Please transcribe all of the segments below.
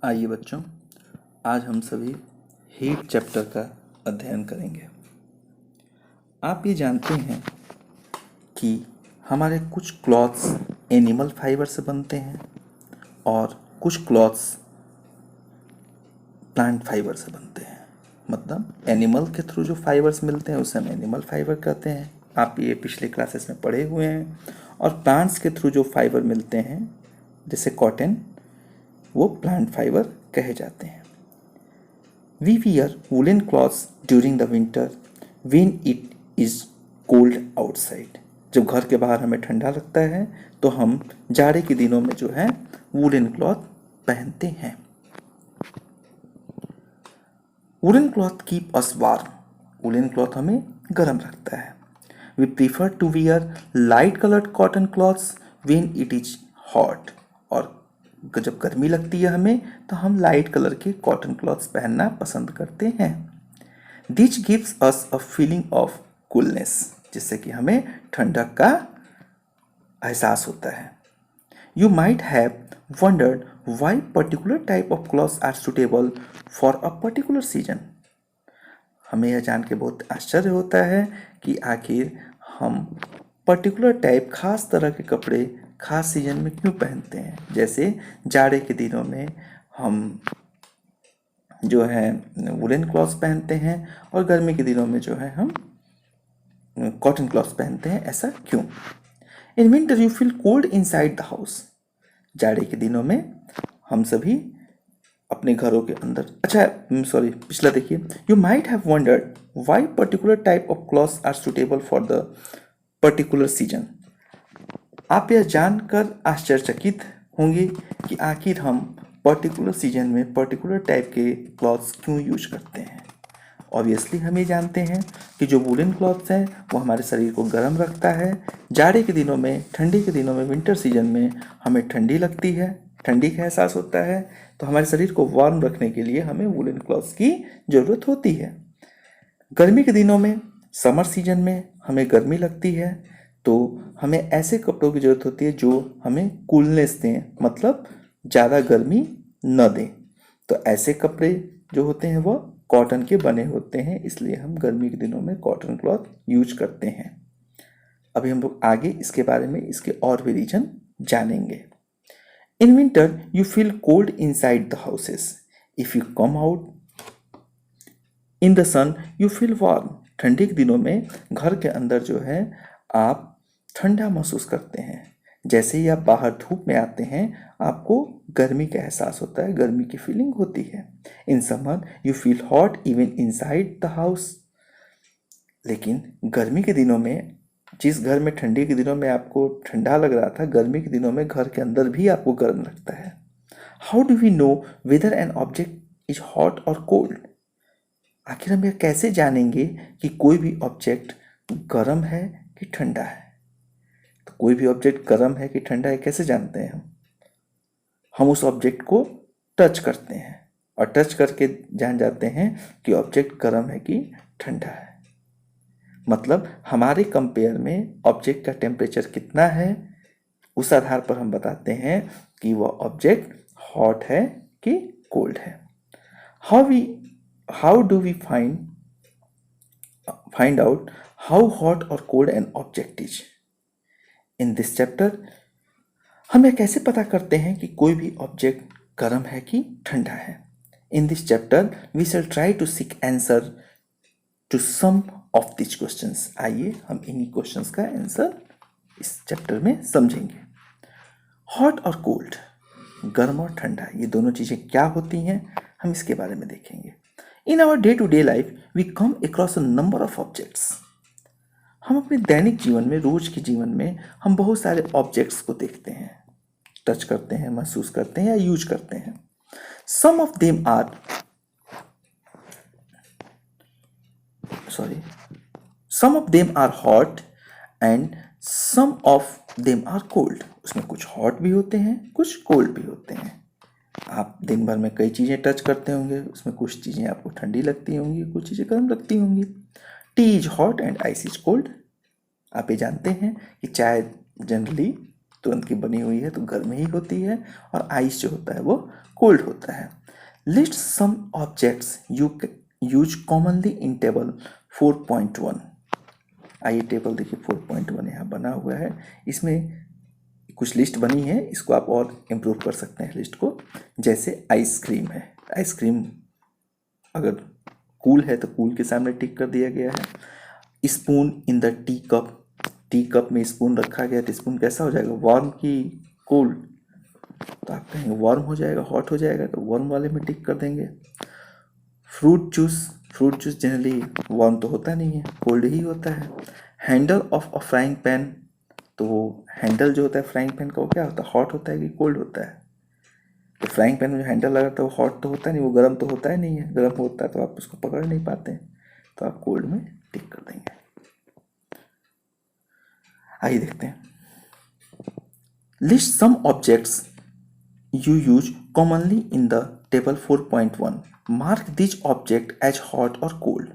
आइए बच्चों, आज हम सभी हीट चैप्टर का अध्ययन करेंगे। आप ये जानते हैं कि हमारे कुछ क्लॉथ्स एनिमल फाइबर से बनते हैं और कुछ क्लॉथ्स प्लांट फाइबर से बनते हैं। मतलब एनिमल के थ्रू जो फाइबर्स मिलते हैं उसे हम एनिमल फाइबर कहते हैं, आप ये पिछले क्लासेस में पढ़े हुए हैं। और प्लांट्स के थ्रू जो फाइबर मिलते हैं जैसे कॉटन, वो प्लांट फाइबर कहे जाते हैं। We wear woolen cloths during the winter when it is cold outside. जब घर के बाहर हमें ठंडा लगता है तो हम जाड़े के दिनों में जो है वुलन क्लॉथ पहनते हैं। Woollen cloth keep us warm. Woollen cloth हमें गर्म रखता है। We prefer to wear light colored cotton cloths when it is hot. और जब गर्मी लगती है हमें तो हम लाइट कलर के कॉटन क्लॉथ्स पहनना पसंद करते हैं। This gives us a feeling of coolness, जिससे कि हमें ठंडक का एहसास होता है। You might have wondered why particular type of clothes are suitable for a particular season. हमें यह जान के बहुत आश्चर्य होता है कि आखिर हम पर्टिकुलर टाइप खास तरह के कपड़े खास सीजन में क्यों पहनते हैं। जैसे जाड़े के दिनों में हम जो है वुलन क्लॉथ्स पहनते हैं और गर्मी के दिनों में जो है हम कॉटन क्लॉथ्स पहनते हैं, ऐसा क्यों। इन winter you feel cold inside the house. जाड़े के दिनों में हम सभी अपने घरों के अंदर, पिछला देखिए। You might have wondered why particular type of clothes are suitable for the particular season. आप यह जानकर आश्चर्यचकित होंगे कि आखिर हम पर्टिकुलर सीजन में पर्टिकुलर टाइप के क्लॉथ्स क्यों यूज करते हैं। ऑब्वियसली हम ये जानते हैं कि जो वुलन क्लॉथ्स हैं वो हमारे शरीर को गर्म रखता है। जाड़े के दिनों में, ठंडी के दिनों में, विंटर सीजन में हमें ठंडी लगती है, ठंडी का एहसास होता है, तो हमारे शरीर को वार्म रखने के लिए हमें वुलन क्लॉथ्स की ज़रूरत होती है। गर्मी के दिनों में, समर सीजन में हमें गर्मी लगती है, तो हमें ऐसे कपड़ों की ज़रूरत होती है जो हमें कूलनेस दें, मतलब ज़्यादा गर्मी न दें। तो ऐसे कपड़े जो होते हैं वो कॉटन के बने होते हैं, इसलिए हम गर्मी के दिनों में कॉटन क्लॉथ यूज करते हैं। अभी हम लोग आगे इसके बारे में, इसके और भी रीजन जानेंगे। In winter you feel cold inside the houses. If you come out in the sun you feel warm. ठंडी के दिनों में घर के अंदर जो है आप ठंडा महसूस करते हैं। जैसे ही आप बाहर धूप में आते हैं आपको गर्मी का एहसास होता है, गर्मी की फीलिंग होती है। In summer you feel hot even inside the house. लेकिन गर्मी के दिनों में, जिस घर में ठंडी के दिनों में आपको ठंडा लग रहा था, गर्मी के दिनों में घर के अंदर भी आपको गर्म लगता है। How do we know whether an object is hot और कोल्ड। आखिर हम यह कैसे जानेंगे कि कोई भी ऑब्जेक्ट गर्म है कि ठंडा है। तो कोई भी ऑब्जेक्ट गर्म है कि ठंडा है कैसे जानते हैं हम उस ऑब्जेक्ट को टच करते हैं और टच करके जान जाते हैं कि ऑब्जेक्ट गर्म है कि ठंडा है। मतलब हमारे कंपेयर में ऑब्जेक्ट का टेम्परेचर कितना है, उस आधार पर हम बताते हैं कि वह ऑब्जेक्ट हॉट है कि कोल्ड है। How do we find out how hot or cold an object is? In this chapter हम यह कैसे पता करते हैं कि कोई भी ऑब्जेक्ट गर्म है कि ठंडा है। In this chapter we shall try to seek answer to some of these questions. आइए हम इन्हीं क्वेश्चंस का आंसर इस चैप्टर में समझेंगे। हॉट और कोल्ड, गर्म और ठंडा, ये दोनों चीज़ें क्या होती हैं हम इसके बारे में देखेंगे। In our day to day life we come across a number of objects. हम अपने दैनिक जीवन में, रोज के जीवन में हम बहुत सारे ऑब्जेक्ट्स को देखते हैं, टच करते हैं, महसूस करते हैं या यूज करते हैं। Some of them are hot and some of them are cold. उसमें कुछ हॉट भी होते हैं, कुछ कोल्ड भी होते हैं। आप दिन भर में कई चीज़ें टच करते होंगे, उसमें कुछ चीज़ें आपको ठंडी लगती होंगी, कुछ चीज़ें गर्म लगती होंगी। T is hot and ice is cold. आप ये जानते हैं कि चाय जनरली तुरंत की बनी हुई है तो गर्म ही होती है, और आइस जो होता है वो कोल्ड होता है। List some objects you use commonly in table 4.1। आइए टेबल देखिए 4.1 यहाँ बना हुआ है, इसमें कुछ लिस्ट बनी है, इसको आप और इम्प्रूव कर सकते हैं लिस्ट को। जैसे आइसक्रीम है, आइसक्रीम अगर कूल है तो कूल के सामने टिक कर दिया गया है। Spoon in the tea cup, tea cup में स्पून रखा गया तो स्पून कैसा हो जाएगा, वार्म की कोल्ड, तो आप कहेंगे वार्म हो जाएगा, हॉट हो जाएगा, तो वार्म वाले में टिक कर देंगे। Fruit juice, fruit juice generally warm तो होता नहीं है, कोल्ड ही होता है। Handle of a frying pan, तो वो हैंडल जो होता है फ्राइंग पैन का वो क्या होता है, हॉट होता है कि कोल्ड होता है। तो फ्राइंग पैन में जो हैंडल लगा था वो हॉट तो होता नहीं, वो गर्म तो होता ही नहीं है, गर्म होता है तो आप उसको पकड़ नहीं पाते हैं, तो आप कोल्ड में टिक कर देंगे। आइए देखते हैं। List some objects you use commonly in the table 4.1. Mark these objects as hot or cold.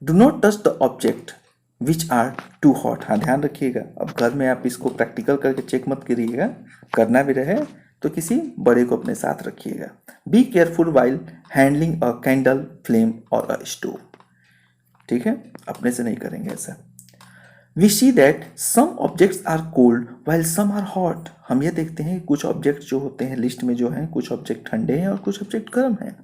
Do not touch the object which are too hot. हाँ ध्यान रखिएगा, अब घर में आप इसको प्रैक्टिकल करके चेक मत करिएगा, करना भी रहे तो किसी बड़े को अपने साथ रखिएगा। Be careful while handling a candle, flame और अ स्टोव। ठीक है, अपने से नहीं करेंगे ऐसा। We see that some objects are cold while some are hot. हम ये देखते हैं कि कुछ ऑब्जेक्ट जो होते हैं लिस्ट में जो हैं, कुछ ऑब्जेक्ट ठंडे हैं और कुछ ऑब्जेक्ट गर्म हैं।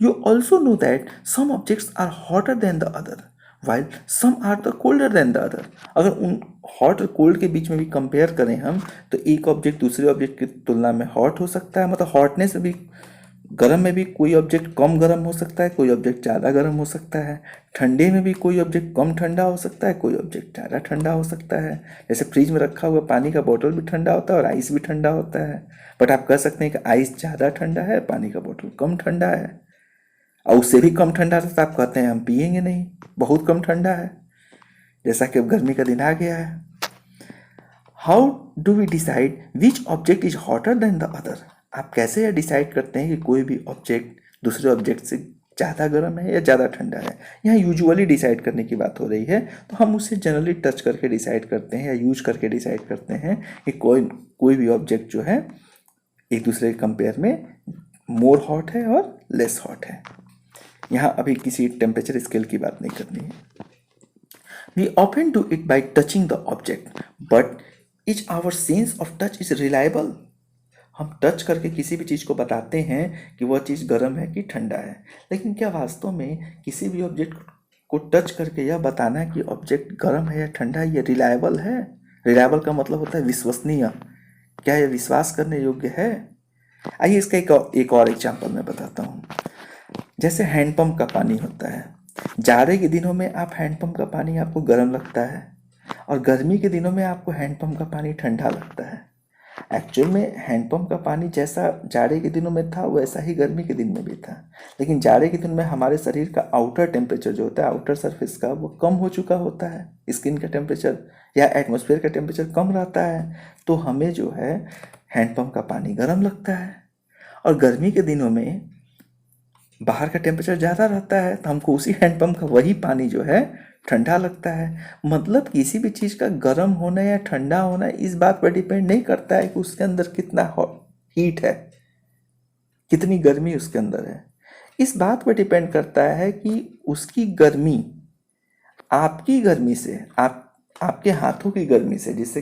You also know that some objects are hotter than the other while some are the colder than the other. अगर उन हॉट और कोल्ड के बीच में भी कंपेयर करें हम, तो एक ऑब्जेक्ट दूसरे ऑब्जेक्ट की तुलना में हॉट हो सकता है, मतलब हॉटनेस में भी, गर्म में भी कोई ऑब्जेक्ट कम गर्म हो सकता है, कोई ऑब्जेक्ट ज़्यादा गर्म हो सकता है। ठंडे में भी कोई ऑब्जेक्ट कम ठंडा हो सकता है, कोई ऑब्जेक्ट ज़्यादा ठंडा हो सकता है। जैसे फ्रिज में रखा हुआ पानी का बोतल भी ठंडा होता है और आइस भी ठंडा होता है, बट आप कह सकते हैं कि आइस ज़्यादा ठंडा है, पानी का बोतल कम ठंडा है। और उससे भी कम ठंडा था तो आप कहते हैं हम पिएंगे नहीं, बहुत कम ठंडा है, जैसा कि अब गर्मी का दिन आ गया है। How do we decide which object is hotter than the other? आप कैसे यह डिसाइड करते हैं कि कोई भी ऑब्जेक्ट दूसरे ऑब्जेक्ट से ज़्यादा गर्म है या ज़्यादा ठंडा है? यहाँ यूजुअली डिसाइड करने की बात हो रही है, तो हम उसे जनरली टच करके डिसाइड करते हैं या यूज करके डिसाइड करते हैं कि कोई भी ऑब्जेक्ट जो है एक दूसरे के कंपेयर में मोर हॉट है और लेस हॉट है। यहाँ अभी किसी टेम्परेचर स्केल की बात नहीं करनी है। We often do it by touching the object, but is our sense of touch is reliable? हम टच करके किसी भी चीज़ को बताते हैं कि वह चीज़ गर्म है कि ठंडा है, लेकिन क्या वास्तव में किसी भी ऑब्जेक्ट को टच करके यह बताना कि ऑब्जेक्ट गर्म है या ठंडा है, ये रिलायबल है? रिलायबल का मतलब होता है विश्वसनीय, क्या यह विश्वास करने योग्य है? आइए इसका एक और एग्जाम्पल मैं बताता हूँ। जैसे हैंडपम्प का पानी होता है, जाड़े के दिनों में आप हैंडपम्प का पानी आपको गर्म लगता है और गर्मी के दिनों में आपको हैंडपम्प का पानी ठंडा लगता है। एक्चुअल में हैंडपम्प का पानी जैसा जाड़े के दिनों में था वैसा ही गर्मी के दिन में भी था, लेकिन जाड़े के दिन में हमारे शरीर का आउटर टेम्परेचर जो होता है, आउटर सरफेस का, वो कम हो चुका होता है, स्किन का टेम्परेचर या एटमॉस्फेयर का टेम्परेचर कम रहता है, तो हमें जो है हैंडपम्प का पानी गर्म लगता है। और गर्मी के दिनों में बाहर का टेम्परेचर ज़्यादा रहता है तो हमको उसी हैंडपम्प का वही पानी जो है ठंडा लगता है। मतलब किसी भी चीज़ का गर्म होना या ठंडा होना इस बात पर डिपेंड नहीं करता है कि उसके अंदर कितना हीट है, कितनी गर्मी उसके अंदर है। इस बात पर डिपेंड करता है कि उसकी गर्मी आपकी गर्मी से, आपके हाथों की गर्मी से, जिससे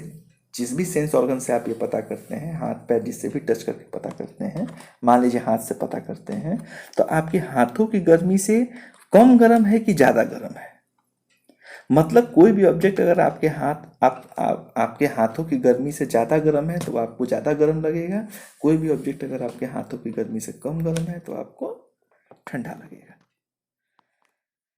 जिस भी सेंस ऑर्गन से आप ये पता करते हैं, हाथ पैर जिससे भी टच करके पता करते हैं, मान लीजिए हाथ से पता करते हैं, तो आपके हाथों की गर्मी से कम गर्म है कि ज़्यादा गर्म है। मतलब कोई भी ऑब्जेक्ट अगर आपके हाथ आपके हाथों की गर्मी से ज़्यादा गर्म है तो आपको ज़्यादा गर्म लगेगा, कोई भी ऑब्जेक्ट अगर आपके हाथों की गर्मी से कम गर्म है तो आपको ठंडा लगेगा।